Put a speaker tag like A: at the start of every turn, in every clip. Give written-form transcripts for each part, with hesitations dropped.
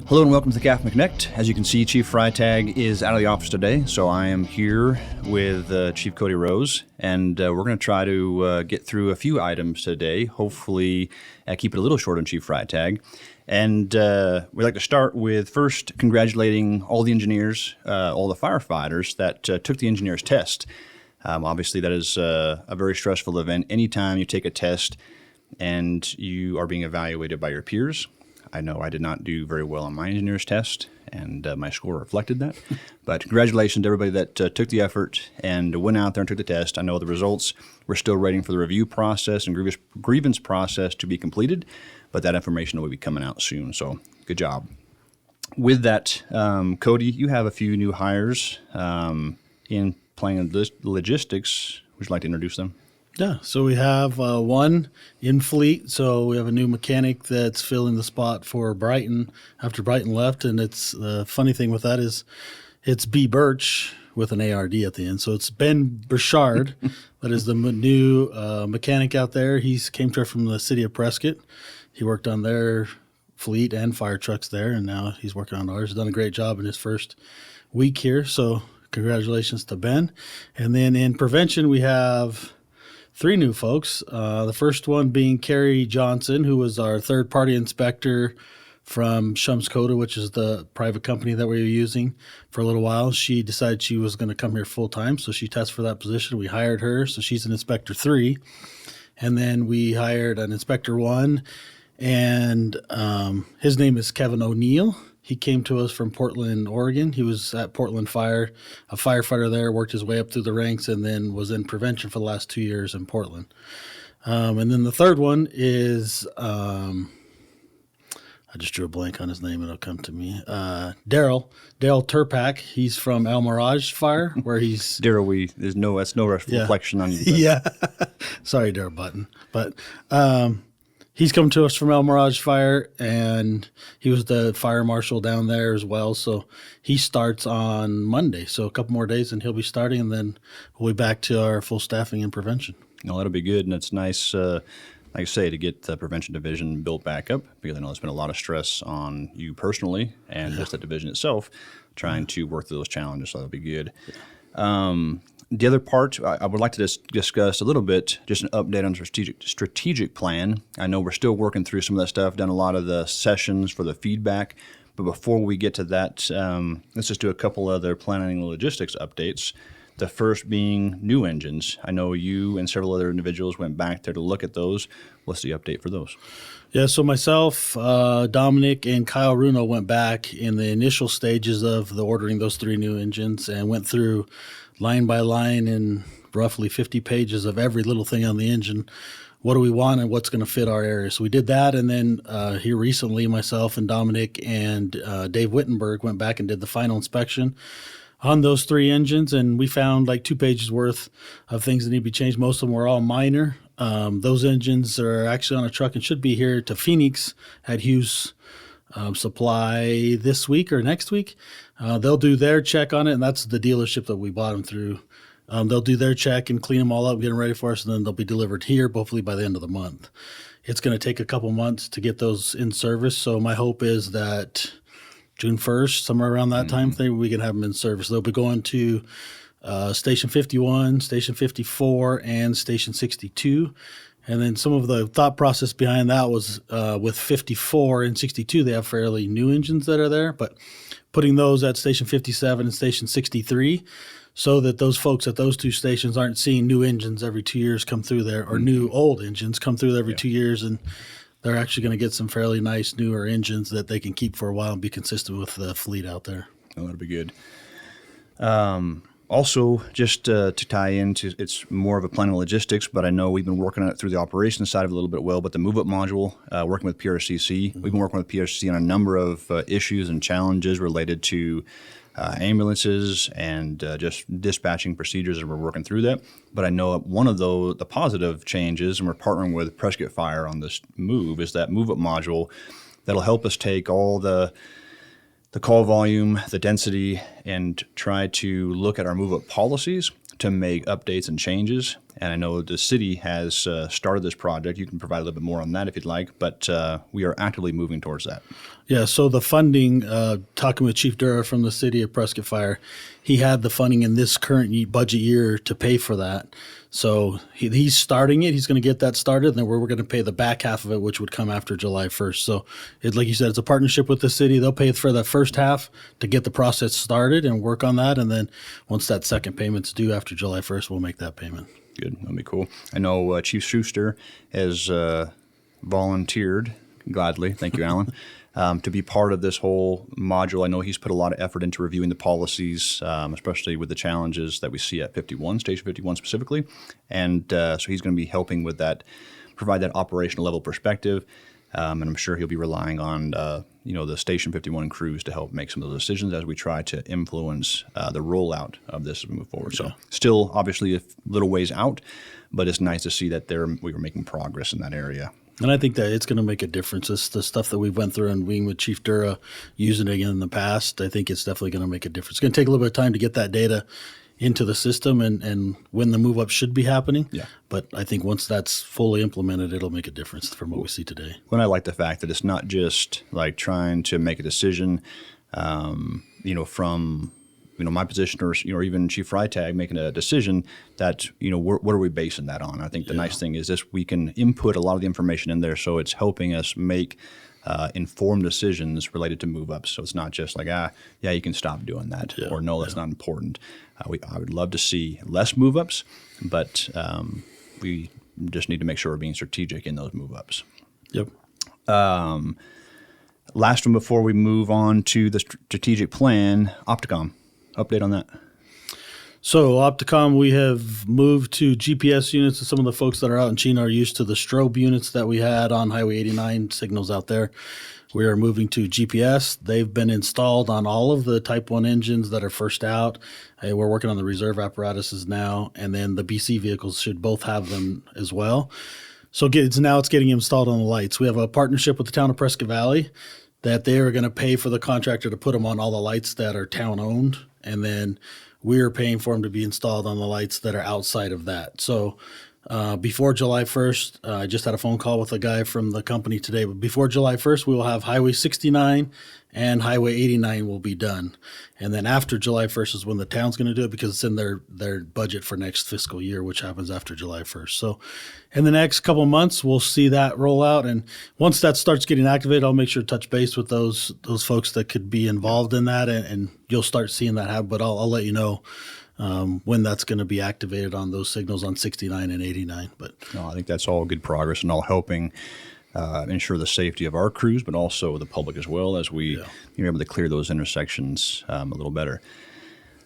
A: Hello and welcome to the CAFMA Connect. As you can see, Chief Freitag is out of the office today, so I am here with Chief Cody Rose, and we're going to try to get through a few items today, hopefully keep it a little short on Chief Freitag. And we'd like to start with first congratulating all the engineers, all the firefighters that took the engineer's test. Obviously, that is a very stressful event. Anytime you take a test and you are being evaluated by your peers. I know I did not do very well on my engineer's test, and my score reflected that. But congratulations to everybody that took the effort and went out there and took the test. I know the results, we're still waiting for the review process and grievance process to be completed, but that information will be coming out soon, so good job. With that, Cody, you have a few new hires in planning logistics. Would you like to introduce them?
B: Yeah, so we have one in fleet. So we have a new mechanic that's filling the spot for Brighton after Brighton left. And it's the funny thing with that is it's B. Birch with an ARD at the end. So it's Ben Burchard that is the new mechanic out there. He came to us from the city of Prescott. He worked on their fleet and fire trucks there, and now he's working on ours. He's done a great job in his first week here. So congratulations to Ben. And then in prevention, we have three new folks. The first one being Carrie Johnson, who was our third-party inspector from Shums Coda, which is the private company that we were using for a little while. She decided she was going to come here full-time, so she tested for that position. We hired her, so she's an Inspector 3. And then we hired an Inspector 1, and his name is Kevin O'Neill. He came to us from Portland, Oregon. He was at Portland Fire, a firefighter there, worked his way up through the ranks, and then was in prevention for the last 2 years in Portland. And then the third one is, I just drew a blank on his name. It'll come to me. Daryl Turpak. He's from El Mirage Fire, where he's
A: Daryl, that's no reflection on you.
B: Yeah. Sorry, Daryl Button. But he's come to us from El Mirage Fire, and he was the fire marshal down there as well. So he starts on Monday. So a couple more days, and he'll be starting, and then we'll be back to our full staffing and prevention.
A: No, that'll be good, and it's nice, like I say, to get the prevention division built back up, because I know there's been a lot of stress on you personally and just the division itself trying to work through those challenges, so that'll be good. Yeah. The other part, I would like to discuss a little bit, just an update on strategic plan. I know we're still working through some of that stuff, done a lot of the sessions for the feedback, but before we get to that, let's just do a couple other planning and logistics updates. The first being new engines. I know you and several other individuals went back there to look at those. What's the update for those?
B: Yeah, so myself, Dominic, and Kyle Runo went back in the initial stages of the ordering those three new engines and went through line by line in roughly 50 pages of every little thing on the engine. What do we want and what's going to fit our area? So we did that, and then here recently, myself and Dominic and Dave Wittenberg went back and did the final inspection on those three engines, and we found like 2 pages worth of things that need to be changed. Most of them were all minor. Those engines are actually on a truck and should be here to Phoenix at Hughes Supply this week or next week. They'll do their check on it, and that's the dealership that we bought them through. They'll do their check and clean them all up, get them ready for us, and then they'll be delivered here, hopefully by the end of the month. It's going to take a couple months to get those in service, so my hope is that June 1st, somewhere around that time frame, we can have them in service. They'll be going to Station 51, Station 54, and Station 62. And then some of the thought process behind that was with 54 and 62, they have fairly new engines that are there, but putting those at Station 57 and Station 63 so that those folks at those two stations aren't seeing new engines every 2 years come through there, or new old engines come through there every 2 years, and they're actually going to get some fairly nice newer engines that they can keep for a while and be consistent with the fleet out there.
A: Oh, that'll be good. Also, just to tie into, it's more of a planning logistics, but I know we've been working on it through the operations side of it a little bit but the move-up module, working with PRCC, we've been working with PRCC on a number of issues and challenges related to ambulances and just dispatching procedures, and we're working through that. But I know one of the positive changes, and we're partnering with Prescott Fire on this move, is that move-up module that'll help us take all the call volume, the density, and try to look at our move-up policies to make updates and changes. And I know the city has started this project. You can provide a little bit more on that if you'd like, but we are actively moving towards that.
B: Yeah, so the funding, talking with Chief Dura from the city of Prescott Fire, he had the funding in this current budget year to pay for that. So he's starting it. He's going to get that started, and then we're going to pay the back half of it, which would come after July 1st. So, like you said, it's a partnership with the city. They'll pay for the first half to get the process started and work on that, and then once that second payment's due after July 1st, we'll make that payment.
A: Good. That'll be cool. I know Chief Schuster has volunteered, gladly, thank you, Alan, to be part of this whole module. I know he's put a lot of effort into reviewing the policies, especially with the challenges that we see at 51, Station 51 specifically. And so he's going to be helping with that, provide that operational level perspective. And I'm sure he'll be relying on the Station 51 crews to help make some of those decisions as we try to influence the rollout of this as we move forward. So still, obviously, a little ways out, but it's nice to see that we were making progress in that area.
B: And I think that it's going to make a difference. It's the stuff that we've went through and being with Chief Dura, using it again in the past, I think it's definitely going to make a difference. It's going to take a little bit of time to get that data into the system and when the move up should be happening.
A: Yeah.
B: But I think once that's fully implemented, it'll make a difference from what we see today.
A: When I like the fact that it's not just like trying to make a decision, from my position or even Chief Freitag making a decision that, what are we basing that on? I think the nice thing is this, we can input a lot of the information in there, so it's helping us make informed decisions related to move-ups. So it's not just like, you can stop doing that, or no, that's not important. I would love to see less move-ups, but we just need to make sure we're being strategic in those move-ups.
B: Yep.
A: Last one before we move on to the strategic plan, Opticom. Update on that.
B: So Opticom, we have moved to GPS units. Some of the folks that are out in Chino are used to the strobe units that we had on Highway 89 signals out there. We are moving to GPS. They've been installed on all of the Type 1 engines that are first out. We're working on the reserve apparatuses now, and then the BC vehicles should both have them as well. So now it's getting installed on the lights. We have a partnership with the town of Prescott Valley that they are going to pay for the contractor to put them on all the lights that are town-owned, and then we're paying for them to be installed on the lights that are outside of that. So before July 1st, I just had a phone call with a guy from the company today, but before July 1st, we will have Highway 69 and Highway 89 will be done. And then after July 1st is when the town's going to do it, because it's in their budget for next fiscal year, which happens after July 1st. So in the next couple of months, we'll see that roll out. And once that starts getting activated, I'll make sure to touch base with those folks that could be involved in that, and you'll start seeing that happen. But I'll let you know when that's going to be activated on those signals on 69 and 89. But
A: I think that's all good progress and all helping ensure the safety of our crews, but also the public as well, as we are able to clear those intersections a little better.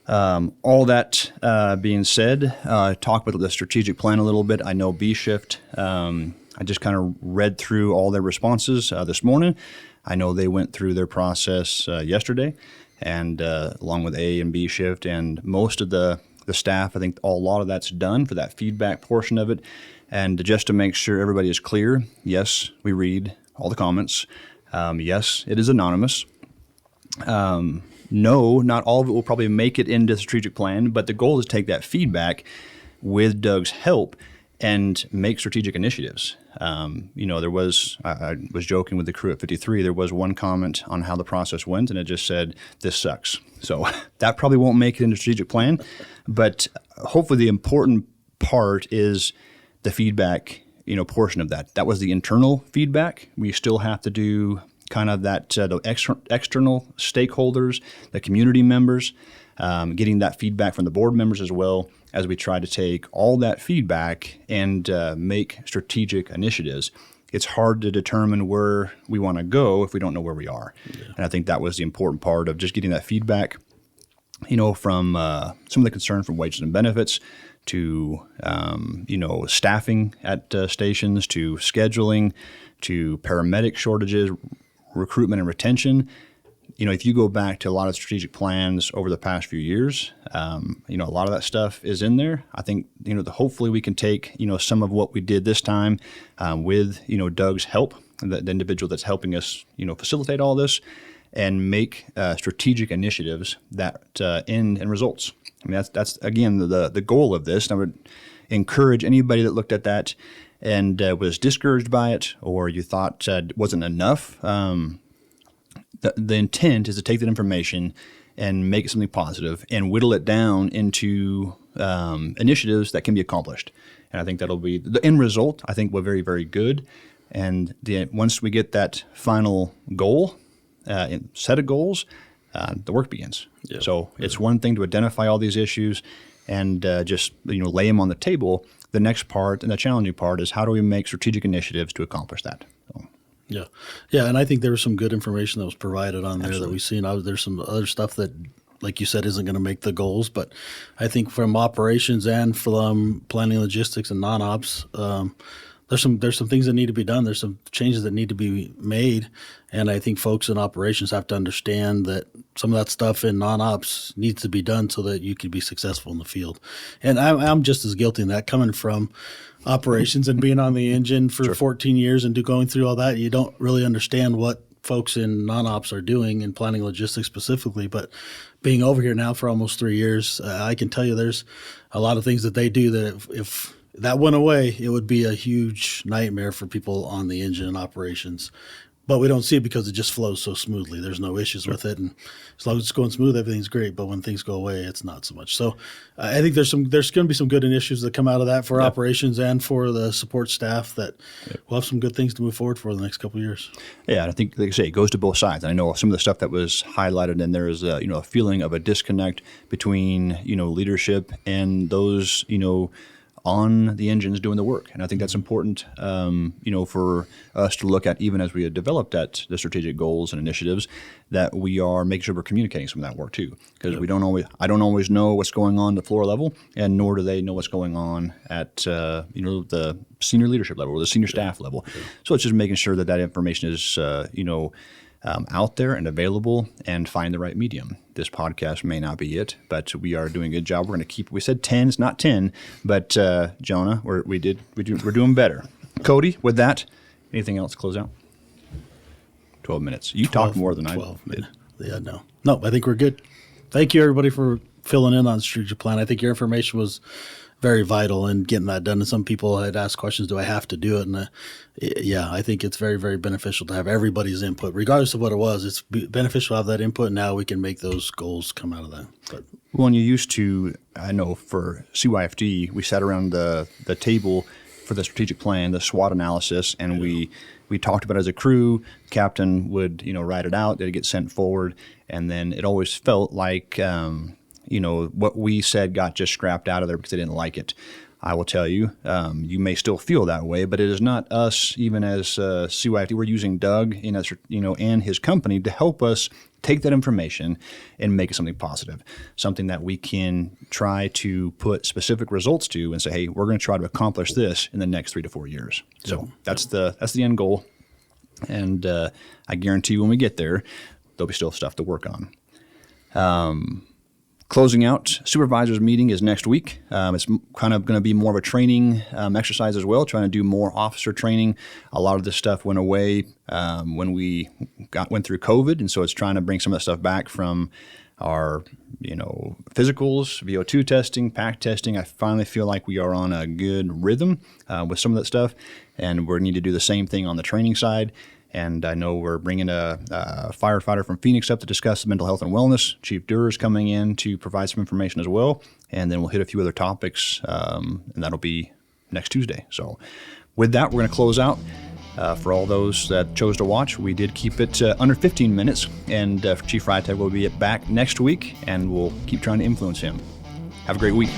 A: All that being said, talk about the strategic plan a little bit. I know B-Shift, I just kind of read through all their responses this morning. I know they went through their process yesterday, and along with A and B Shift, and most of the staff, I think a lot of that's done for that feedback portion of it. And just to make sure everybody is clear, yes, we read all the comments. Yes, it is anonymous. No, not all of it will probably make it into the strategic plan, but the goal is to take that feedback with Doug's help and make strategic initiatives. There was, I was joking with the crew at 53, there was one comment on how the process went, and it just said, "This sucks." So that probably won't make it into strategic plan, but hopefully the important part is the feedback, portion of that. That was the internal feedback. We still have to do kind of that, the external stakeholders, the community members, getting that feedback from the board members as well, as we try to take all that feedback and make strategic initiatives. It's hard to determine where we want to go if we don't know where we are. Yeah. And I think that was the important part of just getting that feedback, from some of the concern from wages and benefits to, staffing at stations, to scheduling, to paramedic shortages, recruitment and retention. If you go back to a lot of strategic plans over the past few years, a lot of that stuff is in there. I think, hopefully we can take, some of what we did this time with, Doug's help, the individual that's helping us, facilitate all this, and make strategic initiatives that end in results. I mean, that's again the goal of this. And I would encourage anybody that looked at that and was discouraged by it, or you thought wasn't enough. The intent is to take that information and make it something positive and whittle it down into initiatives that can be accomplished. And I think that'll be the end result. I think we're very, very good. And once we get that final goal, set of goals, the work begins. Yeah. So it's one thing to identify all these issues and just lay them on the table. The next part and the challenging part is how do we make strategic initiatives to accomplish that? So.
B: Yeah, and I think there was some good information that was provided on there that we've seen. There's some other stuff that, like you said, isn't going to make the goals, but I think from operations and from planning, logistics, and non-ops, there's some things that need to be done. There's some changes that need to be made, and I think folks in operations have to understand that some of that stuff in non-ops needs to be done so that you can be successful in the field. And I'm just as guilty in that, coming from operations and being on the engine for 14 years and going through all that. You don't really understand what folks in non-ops are doing in planning logistics specifically, but being over here now for almost 3 years, I can tell you there's a lot of things that they do that if that went away, it would be a huge nightmare for people on the engine and operations. But we don't see it because it just flows so smoothly. There's no issues with it, and as long as it's going smooth, everything's great. But when things go away, it's not so much. So I think there's going to be some good initiatives that come out of that for operations and for the support staff that we'll have some good things to move forward for the next couple of years.
A: Yeah, and I think, like I say, it goes to both sides. And I know some of the stuff that was highlighted, and there is a feeling of a disconnect between leadership and those on the engines doing the work. And I think that's important, for us to look at even as we had developed at the strategic goals and initiatives, that we are making sure we're communicating some of that work too. Because I don't always know what's going on at the floor level, and nor do they know what's going on at, the senior leadership level or the senior staff level. So it's just making sure that information is, out there and available, and find the right medium. This podcast may not be it, but we are doing a good job. We're going to we said 10, it's not 10, but Jonah, we're doing better. Cody, with that, anything else to close out? 12 minutes. You talked more than I did.
B: 12 minutes. Yeah, no, I think we're good. Thank you, everybody, for filling in on the strategic plan. I think your information was very vital in getting that done. And some people had asked questions, do I have to do it? And I think it's very, very beneficial to have everybody's input, regardless of what it was. It's beneficial to have that input. Now we can make those goals come out of that. But
A: when you used to, I know for CYFD, we sat around the table for the strategic plan, the SWOT analysis, and we talked about it as a crew. Captain would, write it out, it'd get sent forward, and then it always felt like what we said got just scrapped out of there because they didn't like it. I will tell you, you may still feel that way, but it is not us, even as CYFD. We're using Doug, and his company to help us take that information and make it something positive, something that we can try to put specific results to and say, hey, we're going to try to accomplish this in the next 3 to 4 years. So that's the end goal. And I guarantee when we get there, there'll be still stuff to work on. Closing out, supervisors meeting is next week. It's kind of going to be more of a training exercise as well, trying to do more officer training. A lot of this stuff went away when we went through COVID, and so it's trying to bring some of that stuff back from our physicals, VO2 testing, PAC testing. I finally feel like we are on a good rhythm with some of that stuff, and we need to do the same thing on the training side. And I know we're bringing a firefighter from Phoenix up to discuss mental health and wellness. Chief Durer's coming in to provide some information as well. And then we'll hit a few other topics, and that'll be next Tuesday. So with that, we're going to close out. For all those that chose to watch, we did keep it under 15 minutes. And Chief Freitag will be back next week, and we'll keep trying to influence him. Have a great week.